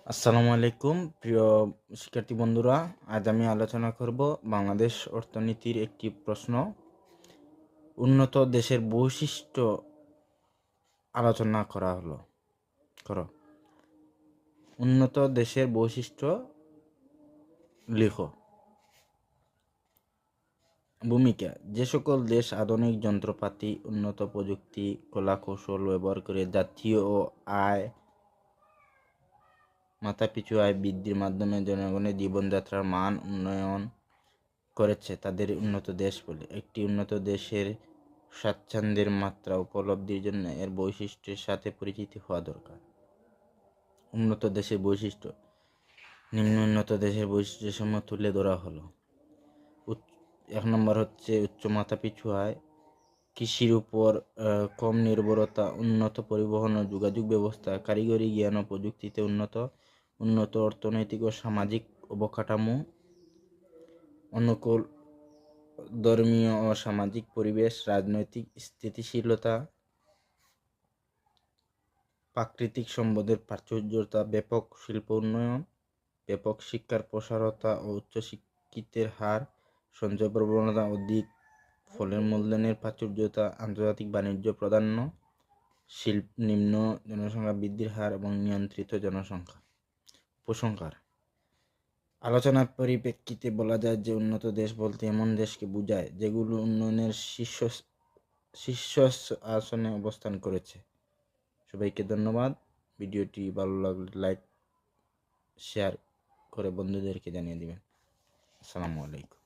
আসসালামু আলাইকুম প্রিয় শিক্ষার্থী বন্ধুরা, আজ আমি আলোচনা করব বাংলাদেশ অর্থনীতির একটি প্রশ্ন। উন্নত দেশের বৈশিষ্ট্য আলোচনা করো। উন্নত দেশের বৈশিষ্ট্য লিখো। ভূমিকা: যে সকল দেশ আধুনিক যন্ত্রপাতি, উন্নত প্রযুক্তি, কলা-কৌশল ব্যবহার করে জাতীয় আয় মাথাপিছু আয় বৃদ্ধির মাধ্যমে জনগণের জীবনযাত্রার মান উন্নয়ন করেছে, তাদের উন্নত দেশ বলে। একটি উন্নত দেশের স্বাচ্ছন্দ্যের মাত্রা উপলব্ধির জন্য এর বৈশিষ্ট্যের সাথে পরিচিত হওয়া দরকার। উন্নত দেশের বৈশিষ্ট্য: নিম্ন উন্নত দেশের বৈশিষ্ট্যসমূহ তুলে ধরা হলো। 1 নম্বর হচ্ছে উচ্চ মাথাপিছু আয়, কৃষির উপর কম নির্ভরতা, উন্নত পরিবহন ও যোগাযোগ ব্যবস্থা, কারিগরি জ্ঞান ও প্রযুক্তিতে উন্নত অর্থনৈতিক ও সামাজিক অবকাঠামো, অনুকূল ধর্মীয় ও সামাজিক পরিবেশ, রাজনৈতিক স্থিতিশীলতা, প্রাকৃতিক সম্পদের প্রাচুর্যতা, ব্যাপক শিল্প উন্নয়ন, ব্যাপক শিক্ষার প্রসারতা ও উচ্চশিক্ষিতের হার, সঞ্চয় প্রবণতা অধিক, ফলের মূলধনের প্রাচুর্যতা, আন্তর্জাতিক বাণিজ্য প্রাধান্য, নিম্ন জনসংখ্যা বৃদ্ধির হার এবং নিয়ন্ত্রিত জনসংখ্যা। উপসংহার: আলোচনার পরিপ্রেক্ষিতে বলা যায় যে উন্নত দেশ বলতে এমন দেশকে বোঝায় যেগুলো উন্নয়নের শীর্ষ আসনে অবস্থান করেছে। সবাইকে ধন্যবাদ। ভিডিওটি ভালো লাগলে লাইক শেয়ার করে বন্ধুদেরকে জানিয়ে দিবেন। আসসালামু আলাইকুম।